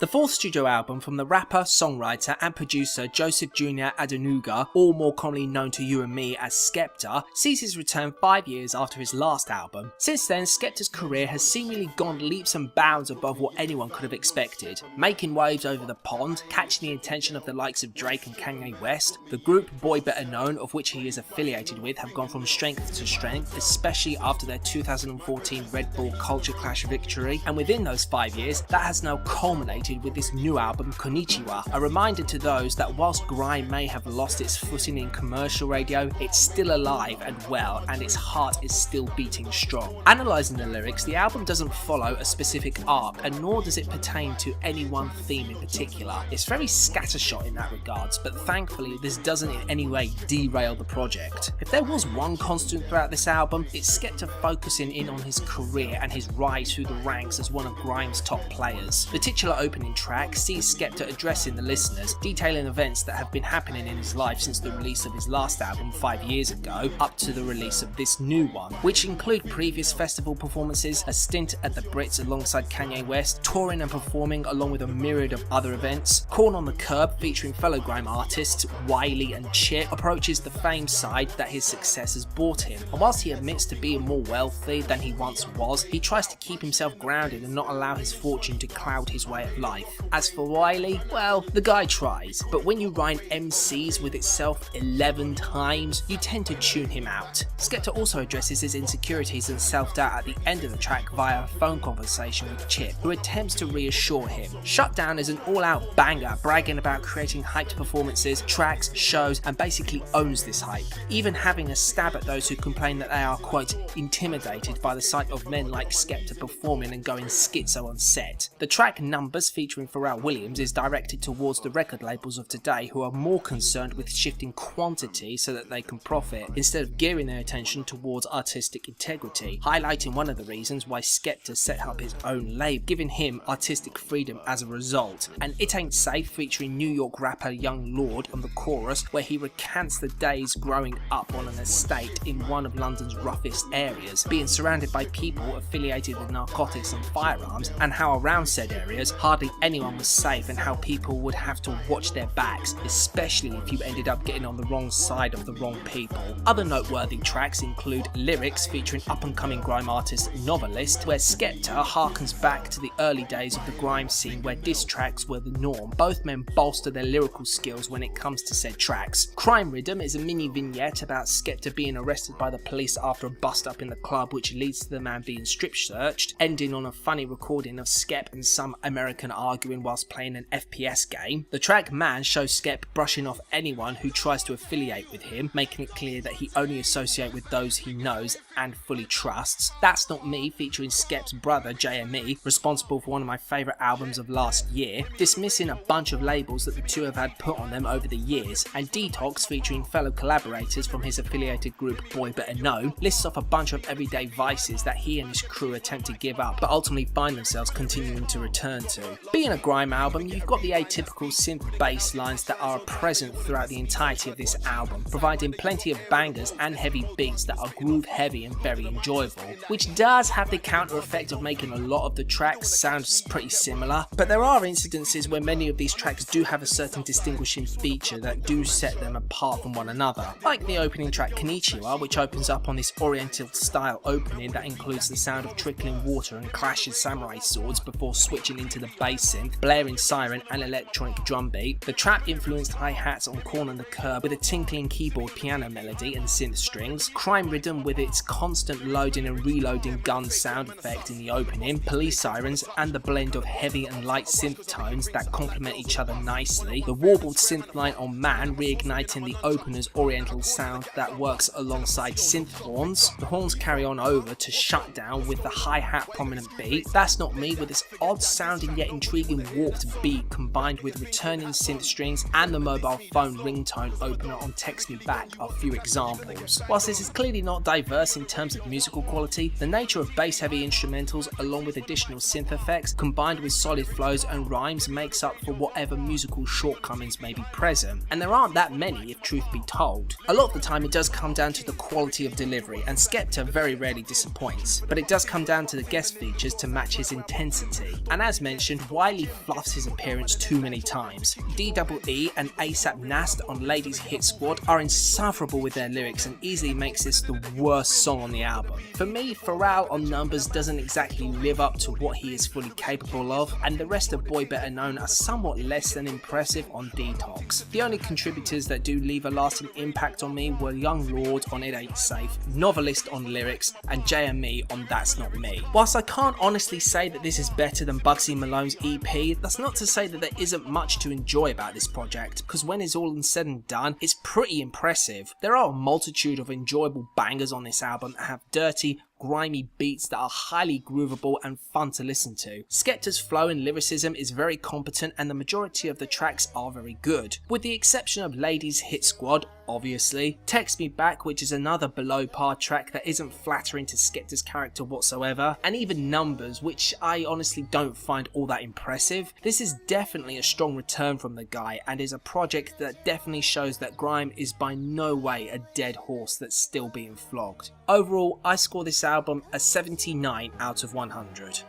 The fourth studio album from the rapper, songwriter and producer Joseph Jr. Adenuga, or more commonly known to you and me as Skepta, sees his return 5 years after his last album. Since then, Skepta's career has seemingly gone leaps and bounds above what anyone could have expected, making waves over the pond, catching the attention of the likes of Drake and Kanye West. The group Boy Better Known, of which he is affiliated with, have gone from strength to strength, especially after their 2014 Red Bull Culture Clash victory, and within those 5 years, that has now culminated with this new album, Konnichiwa, a reminder to those that whilst grime may have lost its footing in commercial radio, it's still alive and well, and its heart is still beating strong. Analysing the lyrics, the album doesn't follow a specific arc, and nor does it pertain to any one theme in particular. It's very scattershot in that regards, but thankfully this doesn't in any way derail the project. If there was one constant throughout this album, it's Skepta focusing in on his career and his rise through the ranks as one of grime's top players. The titular opening track sees Skepta addressing the listeners, detailing events that have been happening in his life since the release of his last album 5 years ago up to the release of this new one, which include previous festival performances, a stint at the Brits alongside Kanye West, touring and performing along with a myriad of other events. Corn on the Curb, featuring fellow grime artists Wiley and Chip, approaches the fame side that his success has brought him, and whilst he admits to being more wealthy than he once was, he tries to keep himself grounded and not allow his fortune to cloud his way of life. As for Wiley, well, the guy tries, but when you rhyme MCs with itself 11 times, you tend to tune him out. Skepta also addresses his insecurities and self-doubt at the end of the track via a phone conversation with Chip, who attempts to reassure him. Shutdown is an all-out banger, bragging about creating hyped performances, tracks, shows, and basically owns this hype, even having a stab at those who complain that they are, quote, intimidated by the sight of men like Skepta performing and going schizo on set. The track Numbers, featuring Pharrell Williams, is directed towards the record labels of today who are more concerned with shifting quantity so that they can profit, instead of gearing their attention towards artistic integrity, highlighting one of the reasons why Skepta set up his own label, giving him artistic freedom as a result. And It Ain't Safe, featuring New York rapper Young Lord on the chorus, where he recants the days growing up on an estate in one of London's roughest areas, being surrounded by people affiliated with narcotics and firearms, and how around said areas hardly anyone was safe, and how people would have to watch their backs, especially if you ended up getting on the wrong side of the wrong people. Other noteworthy tracks include Lyrics, featuring up-and-coming grime artist Novelist, where Skepta harkens back to the early days of the grime scene where diss tracks were the norm. Both men bolster their lyrical skills when it comes to said tracks. Crime Riddim is a mini vignette about Skepta being arrested by the police after a bust-up in the club, which leads to the man being strip-searched, ending on a funny recording of Skep and some American arguing whilst playing an FPS game. The track Man shows Skep brushing off anyone who tries to affiliate with him, making it clear that he only associates with those he knows and fully trusts. That's Not Me, featuring Skep's brother JME, responsible for one of my favourite albums of last year, dismissing a bunch of labels that the two have had put on them over the years. And Detox, featuring fellow collaborators from his affiliated group Boy Better Known, lists off a bunch of everyday vices that he and his crew attempt to give up, but ultimately find themselves continuing to return to. Being a grime album, you've got the atypical synth bass lines that are present throughout the entirety of this album, providing plenty of bangers and heavy beats that are groove heavy and very enjoyable, which does have the counter effect of making a lot of the tracks sound pretty similar, but there are incidences where many of these tracks do have a certain distinguishing feature that do set them apart from one another, like the opening track Konnichiwa, which opens up on this oriental style opening that includes the sound of trickling water and clashes samurai swords before switching into the bass synth, blaring siren and electronic drum beat. The trap influenced hi-hats on Corn on the Curb with a tinkling keyboard piano melody and synth strings, Crime Riddim with its constant loading and reloading gun sound effect in the opening, police sirens and the blend of heavy and light synth tones that complement each other nicely, the warbled synth line on Man reigniting the opener's oriental sound that works alongside synth horns. The horns carry on over to Shutdown with the hi-hat prominent beat, That's Not Me with its odd sounding yet intriguing warped beat combined with returning synth strings and the mobile phone ringtone opener on Text Me Back are few examples. Whilst this is clearly not diverse in terms of musical quality, the nature of bass heavy instrumentals along with additional synth effects combined with solid flows and rhymes makes up for whatever musical shortcomings may be present, and there aren't that many if truth be told. A lot of the time it does come down to the quality of delivery, and Skepta very rarely disappoints, but it does come down to the guest features to match his intensity, and as mentioned, Wiley fluffs his appearance too many times. DEE and ASAP Nast on Ladies Hit Squad are insufferable with their lyrics and easily makes this the worst song on the album. For me, Pharrell on Numbers doesn't exactly live up to what he is fully capable of, and the rest of Boy Better Known are somewhat less than impressive on Detox. The only contributors that do leave a lasting impact on me were Young Lord on It Ain't Safe, Novelist on Lyrics, and JME on That's Not Me. Whilst I can't honestly say that this is better than Bugsy Malone's EP, that's not to say that there isn't much to enjoy about this project, because when it's all said and done, it's pretty impressive. There are a multitude of enjoyable bangers on this album that have dirty, grimy beats that are highly groovable and fun to listen to. Skepta's flow and lyricism is very competent and the majority of the tracks are very good, with the exception of Ladies Hit Squad, obviously, Text Me Back, which is another below par track that isn't flattering to Skepta's character whatsoever, and even Numbers, which I honestly don't find all that impressive. This is definitely a strong return from the guy and is a project that definitely shows that grime is by no way a dead horse that's still being flogged. Overall, I score this album a 79 out of 100.